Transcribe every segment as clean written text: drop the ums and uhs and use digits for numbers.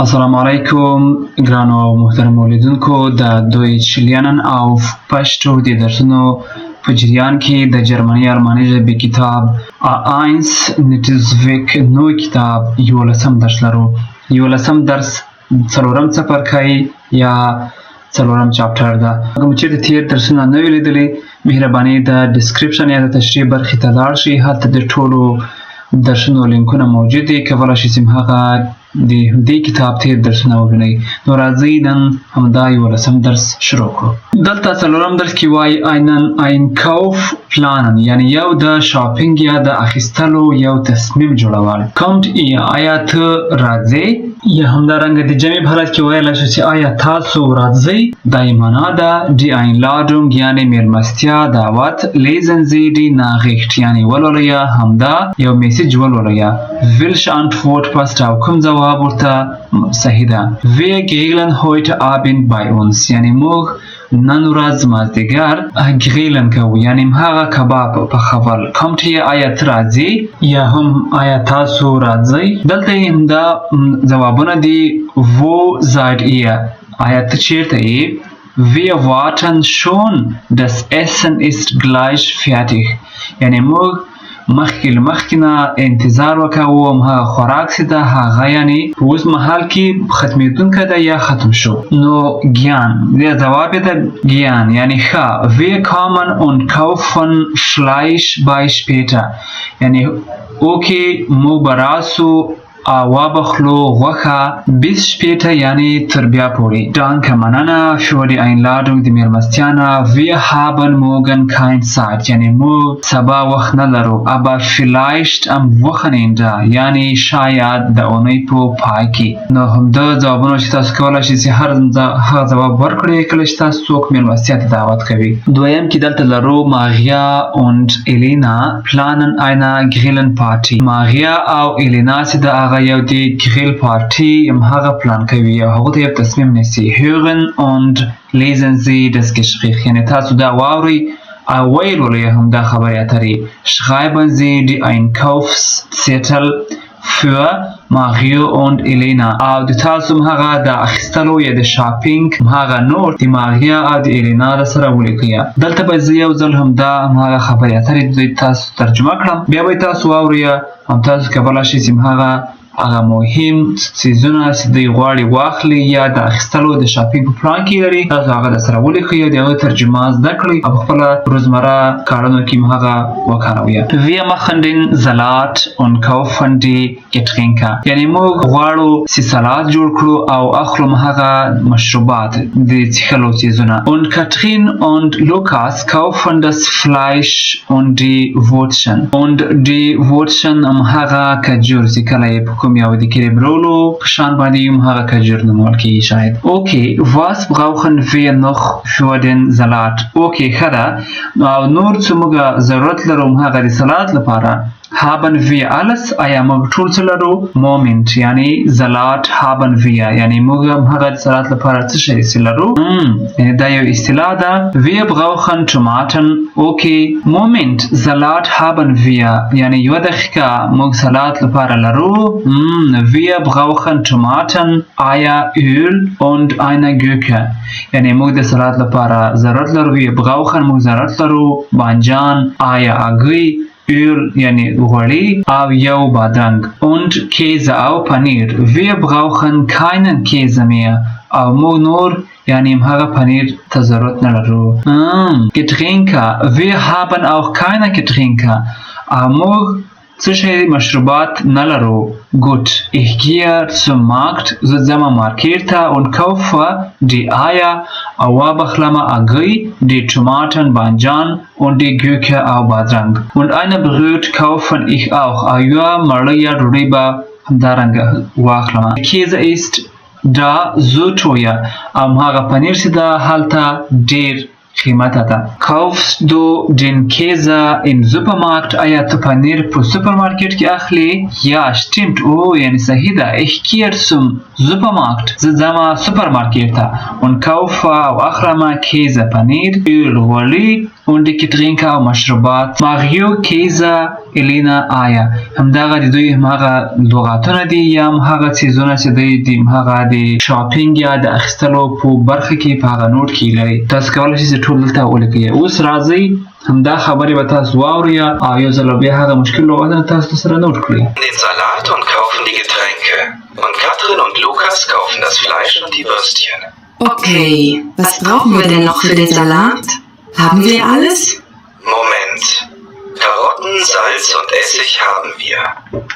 السلام علیکم ګرانو او محترمو لیدونکو د دویچ لرنن او پښتو د درسونو په جریان کې د جرمني آلماني ژبې کتاب A1 نټیزویک نو کتاب 11 درس لرو. 11 درس څلورم څپرکی یا څلورم چاپټر ده. کوم چې تیر درسونه نه ولیدلې مهرباني د ډسکرپشن یا د تشریح برخې ته لاړ شئ. هلته د ټولو درسونو لینکونه موجود دي، کولی شئ چې هغه د دې کتاب تیر درسونه وګورئ. نو راځئ نن همدا 11 درس شروع کړو. دلته څلورم درس کې وایي einen Einkauf planen، یعنی یو د شاپینګ یا د اخیستلو یو تصمیم جوړول. kommt ihr، آیا ته راځئ؟ یا همدارنګه د جمع په حالت کې ویلی شو چې آیا تاسو راځئ. دا یې معنا ده die Einladung یعنی میلمستیا، دعوت. lesen Sie die Nachricht یعنی ولولئ، همدا یو میسج ولولئ. welche Antwort passt auf، کوم جواب ورته صحیح ده. wir grillen heute Abend bei uns، یعنی موږ نن ورځ مازدیګر ګریلن کوو، یعنی هغه کباب پخول. kommt ihr، آیا ته راځئ یا هم آیا تاسو راځئ. دلته یې همدا جوابونه دي. wo seid ihr، آیا ته چیرته یې. wir warten schon، das Essen ist gleich fertig، یعنی موږ مخکې نه انتظار وکوو هغه خوراک چې ده هغه یعنی په اوس مهال کې ختمېدونکی ده یا ختم شو. نو gern، د جواب ده gern یعنی ښه. wir kommen und kaufen Fleisch bei später، یعنی اوکې موږ به راسو او وبخلو غوښه bis später یعنی تر بیا پورې. danke، مننه. für die Einladung، د میلمستیا نه. wir haben morgen keine Zeit، یعنی موږ سبا وخت نه لرو. aber vielleicht am Wochenende، یعنی شاید د اونۍ په پای کې. نو همدا ځوابونه چې تاسو کولی شئ چې هغه ځواب ورکړئ کله چې تاسو څوک میلمستیا ته دعوت کوي. دویم کې دلته لرو Maria und Elena planen eine Grillenparty. Maria او Elena چې د یو د ګریل پارټي یم هغه پلان کوي او هغه ته یو تصمیم نیسي. hören und lesen Sie das Gespräch، یعنی تاسو دا واورئ او ویلولئ همدا خبرې اترې. schreiben Sie die Einkaufszettel für Mario und Elena، او د تاسو هغه د اخیستلو یا د شاپینګ هغه نوټ د ماریا او د الینا سره ولیکئ. دلته به زه یو ځل همدا هغه خبرې اترې تاسو ترجمه کړم، بیا به تاسو واورئ او تاسو کولی شئ چې هغه مهم څیزونه چې دوی غواړي واخلي یا د اخیستلو د شاپینګ په پلان کې لري تاسو هغه درسره ولیکئ او د هغې ترجمه زده کړئ او په خپله روزمره کارونو کې هم هغه وکاروئ. wir machen den Salat und kaufen die Getränke، یعنی موږ غواړو چې سلاد جوړ کړو او اخلو هغه مشروبات د څښلو څیزونه. und Katrin und Lukas kaufen das Fleisch und die Wurzeln، und die Wurzeln هغه کجور چې کله یې کوم یو د کریبرولو په شان باندې یم هغه کجور نومول کېږي شاید. okay was brauchen wir noch für den Salat، okay ښه ده. او نور څه موږ ضرورت لرو هغه د سلاد لپاره. haben wir alles، آیا موږ ټول څه لرو. moment یعنی Salat haben wir، یعنی موږ هغه د سلاد لپاره څه شی لرو. یعنی دا یو اصطلاح ده. wir brauchen Tomaten، okay moment Salat haben wir، یعنی یوه دقیقه موږ سلاد لپاره لرو. wir brauchen Tomaten، آیا Öl und eine Gurke، یعنی موږ د سلاد لپاره ضرورت لرو. wir brauchen موږ ضرورت لرو بانجان، آیا هګۍ، Öl یعنی غوړي او یو بادرنګ. und Käse او پنیر. wir brauchen keinen Käse mehr، او موږ نور یعنی هغه پنیر ته ضرورت نه لرو. Getränke، wir haben auch keine Getränke، او موږ څه شی مشروبات نه لرو. gut ich gehe zum Markt، زه ځم مارکیټ ته. und kaufe die Eier، او وبخلم هګۍ، die Tomaten بانجان und die Gurke او بادرنګ. und eine Brot kaufen ich auch، او یوه مړۍ یا ډوډۍ به همدارنګه واخلم. Käse ist da so teuer، او هغه پنیر چې ده هلته ډیر قیمت ده. Kaufst du den Käse im Supermarkt? آیا تو پنیر په سوپرمارکت کې اخلي؟ Ja, stimmt. Oh, یعنی صحیح ده. Ich gehe zum Supermarkt. زه ځم سوپرمارکت ته. Und kaufe او اخلم Käse پنیر، Öl غوړي und die Getränke او مشروبات. Mario Käse Elena آیا همدغه د دوی همغه لغاتونه دي یا همغه څیزونه چې دوی د همغه د شاپینګ یا د اخیستلو په برخه کې په هغه نوټ کې لري. تاسو کولی شئ ټول دلته ولیکئ. اوس راځئ همدا خبرې به تاسو واورئ او یو ځل بیا هغه مشکل لغاتونه تاسو سره نوٹ کړئ. Den Salat und kaufen die Getränke. Und Katrin und Lukas kaufen das Fleisch und die Würstchen. Okay, was brauchen wir denn noch für den Salat? Haben wir alles? Moment. Karotten, Salz und Essig haben wir.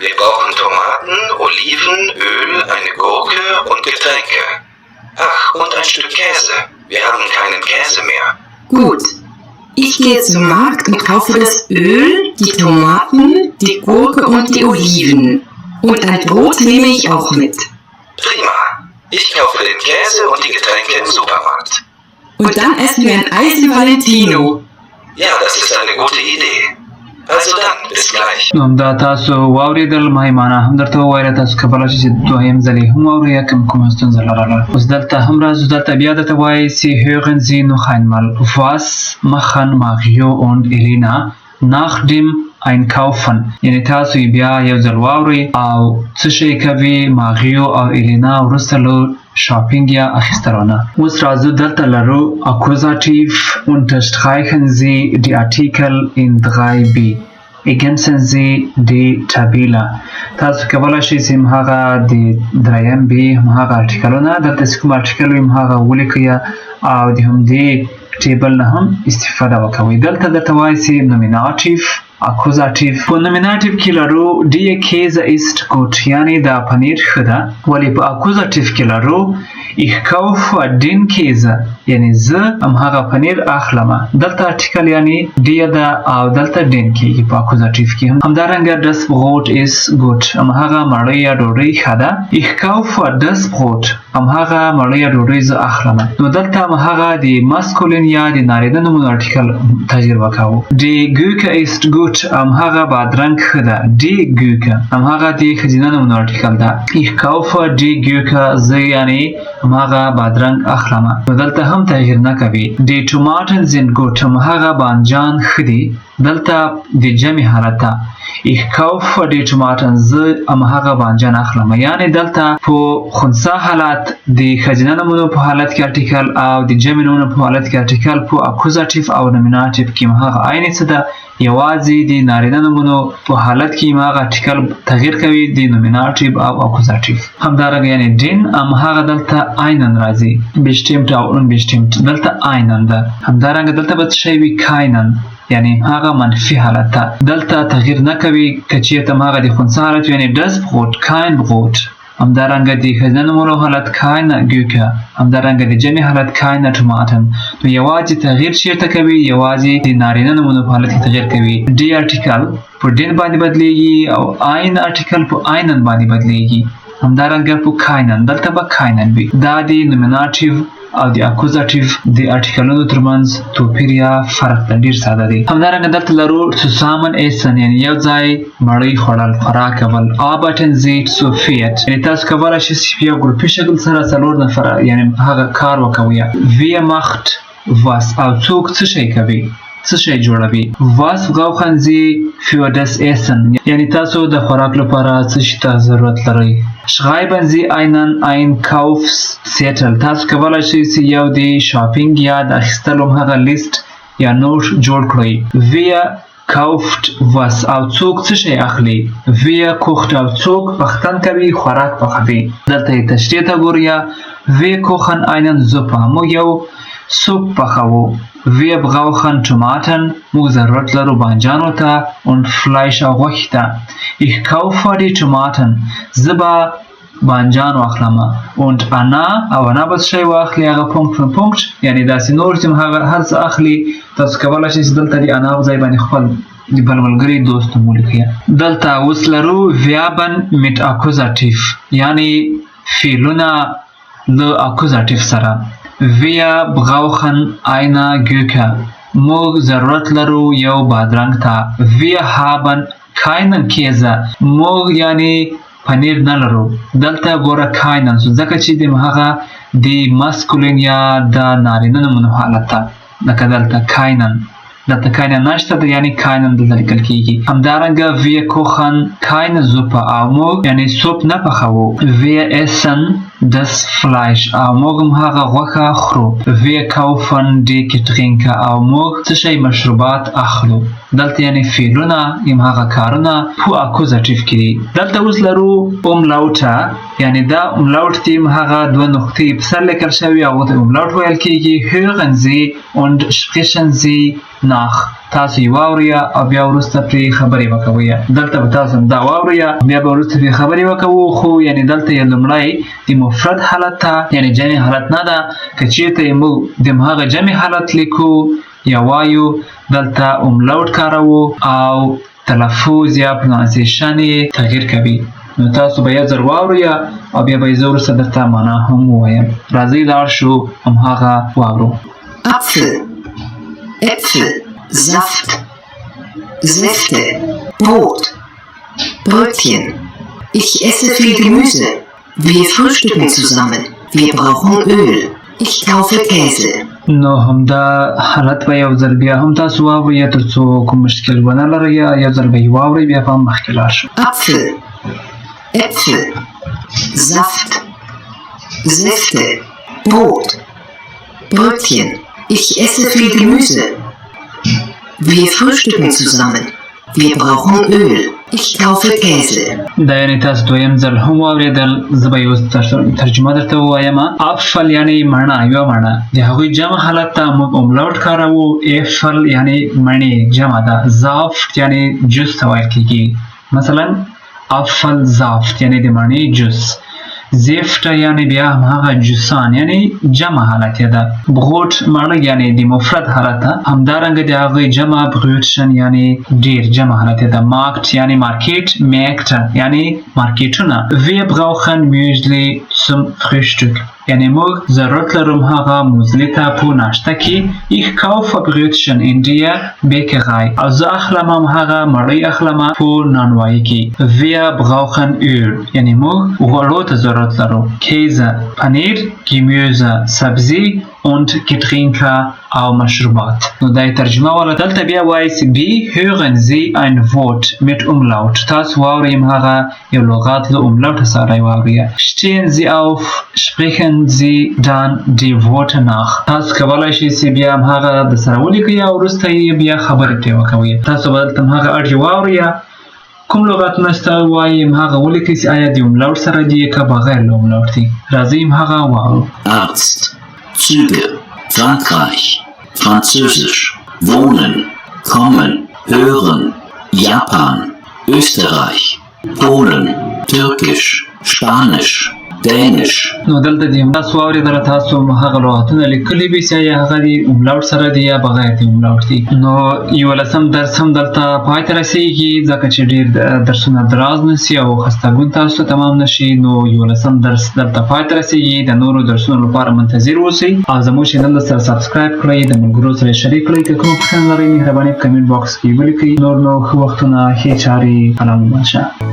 Wir brauchen Tomaten, Oliven, Öl, eine Gurke und Getränke. Ach, und ein Stück Käse. Wir haben keinen Käse mehr. Gut. Ich gehe zum Markt und kaufe das Öl, die Tomaten, die Gurke und die Oliven. Und ein Brot nehme ich auch mit. Prima. Ich kaufe den Käse und die Getränke im Supermarkt. Und dann essen wir ein Eis in Valentino. Ja, das ist eine gute Idee. Also dann, bis gleich. دا تاسو واوریدل مهمانه هم درته وویل تاسو کولی شئ چې دویم ځل یې هم واورئ یا کومه ستونزه لرله. اوس دلته هم راځو دلته بیا درته وایي Sie hören Sie noch einmal. Was machen Mario und Elena nach dem Einkaufen؟ یعنی تاسو یې بیا یو ځل واورئ او څه شی کوي ماریو او الینا وروسته له شاپینګ یا اخیستلو. اوس راځو دلته لرو Akkusativ unterstreichen Sie die Artikel in 3b. Ergänzen Sie die Tabelle. تاسو کولی شئ چې هماغه د 3b هماغه ارټیکلونه دلته چې کوم ارټیکل وي هماغه ولیکئ او د همدې ټیبل نه هم استفاده وکوئ. دلته درته وایي چې Nominativ Akkusativ. په نومیناتیو کې لرو Die Käse ist gut یعنی دا پنیر ښه ده. ولی په Akkusativ کې لرو Ich kaufe den Käse یعنی زه هماغه پنیر اخلم. دلته ارټیکل یعنی die ده او دلته den کېږي په Akkusativ کې. همدارنګه Das Brot ist gut هماغه مړۍ یا ډوډۍ ښه ده. Ich kaufe das Brot هماغه مړۍ یا ډوډۍ زه اخلم. نو دلته هماغه د ماسکولین یا د نارینه نومونو ارټیکل تجربه کوو. Die Gurke ist gut هماغه بادرنګ ښه ده. Die Gurke هماغه د ښځینه نومونو ارټیکل ده. Ich kaufe die Gurke زه یعنی هماغه بادرنګ اخلم. نو دلته هم تغییر نه کوي. Die Tomaten sind gut هماغه بانجان ښه دي. دلته د جمع حالت ده. Ich kaufe die Tomaten زه هماغه بانجان اخلم. یعنی دلته په خنثی حالت د ښځینه نومونو په حالت کې ارټیکل او د جمع نومونو په حالت کې ارټیکل په Akkusativ او نومیناتیو کې هماغه عین څه ده. یوازې د نارینه نومونو په حالت کې هماغه ارټیکل تغییر کوي د نومیناتیو او Akkusativ. همدارنګه یعنی den هماغه دلته einen راځي. bestimmt او unbestimmt دلته einen ده. همدارنګه دلته به څه شی وي keinen یعنی هغه منفي حالت ده. دلته تغییر نه کوي که چېرته هماغه د خنثی حالت یعنی das Brot kein Brot. همدارنګه د ښځینه نومونو حالت keine Gurke. همدارنګه د جمع حالت keine Tomaten. نو یوازې تغییر چېرته کوي یوازې د نارینه نومونو په حالت کې تغییر کوي. die ارټیکل په den باندې بدلیږي او ein ارټیکل په einen باندې بدلیږي. همدارنګه په keinen دلته به keinen وي. دا د نومیناتیو او د Akkusativ د ارټیکلونو ترمنځ توپیر یا فرق ده. ډیر ساده دی. همدارنګه دلته لرو zusammen essen یعنی یو ځای مړۍ خوړل خوراک کول. Arbeiten Sie zu viert یعنی تاسو کولی شئ چې په یو ګروپي شکل سره څلور نفره یعنی هغه کار وکوئ. Wer macht was او څوک څه شی کوي څه شی جوړوي. Was brauchen Sie für das Essen یعنی تاسو د خوراک لپاره څه شي ته ضرورت لرئ. Schreiben Sie einen Einkaufszettel تاسو کولی شئ چې یو د شاپینګ یا د اخیستلو هغه لیست یا نوټ جوړ کړئ. Wer kauft was او څوک څه شی اخلي. Wer kocht او څوک پختن کوي خوراک پخوي. دلته یې تشریح ته ګورئ. Wir kochen einen Suppe موږ یو سوپ پخوو. Wir brauchen Tomaten موږ ضرورت لرو بانجانو ته und Fleisch او غوښې ته. Ich kaufe die Tomaten زه به بانجان واخلم und Anna او Anna به څه شی واخلي هغه پونکټ په پونکټ یعنی داسې نور چې هغه هر څه اخلي تاسو کولی شئ چې دلته د Anna په ځای باندې خپل د بل ملګري دوست نوم ولیکئ. دلته اوس لرو Verben mit Akkusativ یعنی فعلونه له Akkusativ سره. Wir brauchen eine Gurke. موږ ضرورت لرو یو بادرنګ ته. Wir haben keinen Käse. موږ یعنی پنیر نه لرو. دلته ګوره keinen ځکه چې د هغه د ماسکولین یا د نارینه نومونو حالت ته لکه دلته keinen. دلته keinen نشته ده یعنی keinen دلته لیکل کیږي. همدارنګه wir kochen keine Suppe او موږ یعنی سوپ نه پخوو. Wir essen das Fleisch او موږ هم هغه غوښه خورو. Wir kaufen die Getränke او موږ څه شی مشروبات اخلو. دلته یعنی فعلونه یم هغه کارونه په اکوزاتیو کې دي. دلته اوس لرو umlaute یعنی دا umlaut دي هغه دوه نقطې په سر لیکل شوی او ته umlaut ویل کیږي. hören Sie und sprechen Sie nach. تاسو یې واوریا او بیا وروسته پرې خبرې وکوئ. دلته به تاسو دا واوریا بیا به وروسته پرې خبرې وکوو. خو یعنی دلته یې لومړی د مفرد حالت ته یعنی جمع حالت نه ده. که چېرته یې موږ د هغه جمع حالت لیکو یا وایو دلته umlaut کاروو او تلفظ یا پرونانسیشن یې تغییر کوي. نو تاسو به یو ځل واوریا او بیا به یې زه وروسته درته معنا هم ووایم. راځئ لاړ شو همهغه واورو. Apfel, Äpfel, Saft, Säfte, Brot, Brötchen. Ich esse viel Gemüse. Wir frühstücken zusammen. Wir brauchen Öl. Ich kaufe Käse. نو همدا حالت به یو ځل بیا هم تاسو واورئ تر څو کوم مشکل ونه لرئ. یو ځل به یې واورئ بیا به هم مخکې لاړ شو. Apfel, Äpfel, Saft, Säfte, Brot, Brötchen. Ich esse viel Gemüse. Wir frühstücken zusammen. Wir brauchen Öl. Ich kaufe Käse. دا یعنی تاسو دویم ځل هم واورېدل. زه به یې اوس ترجمه درته ووایم. افل یعنی مڼه یوه مڼه. د هغوی جمع حالت ته موږ umlaut کاروو. ایفل یعنی مڼې جمع ده. زافت یعنی جوس ته ویل کیږي. مثلا افل زافت یعنی د مڼې جوس. زیفت یعنی بیا هماغه جوسان یعنی جمع حالت ده. بروت مڼه یعنی د مفرد حالت ده. همدارنګه د هغوی جمع بروتشن یعنی ډیر جمع حالت ده. مارکت یعنی مارکیټ. مارکت یعنی مارکیټونه. Wir brauchen Müsli zum Frühstück یعنی موږ ضرورت لرو هغه موزلی ته په ناشته کې. Ich kaufe Brötchen in der Bäckerei او زه اخلم هم هغه مړۍ اخلم په نانوایي کې. Wir brauchen Öl یعنی موږ غوړو ته ضرورت لرو. Käse پنیر. Gemüse سبزی und Getränke او مشروبات. نو دا ترجمه ولا دلته بیا وایي wie hören Sie ein Wort mit umlaut. تاسو واورئ هغه یو لغات له umlaut سره واورئ. Stehen Sie auf, sprechen Sie dann die Worte nach. تاسو کولای شئ چې بیا هغه د سره ولیکئ او وروسته یې بیا خبرې پرې وکوئ. تاسو به دلته هغه اړ واورئ کوم لغاتونه ستا وایي هغه ولیکئ چې آیا د umlaut سره دي که بغیر له umlaut دي. راځئ هغه واورو. Arzt, Züge, Frankreich, Französisch, Wohnen, Kommen, Hören, Japan, Österreich, Polen, Türkisch, Spanisch, Dänisch. نو دلته د تاسو واورېدله تاسو هغه لغاتونه لیکلي وي چې یا هغه د umlaut سره دي یا بغیر د umlaut دي. نو 11 درس هم دلته پای ته رسېږي ځکه چې ډېر درسونه دراز نه سي او خستګون تاسو ته تمام نه شي. نو 11 درس دلته پای ته رسېږي. د نورو درسونو لپاره منتظر اوسئ او زموږ چینل سره سبسکرایب کړئ. د ملګرو سره شریک کړئ. که کومه پوښتنه لرئ مهرباني په کمنټ باکس کې ولیکئ. نور نو ښه وختونه ښې چارې. سلام باشه.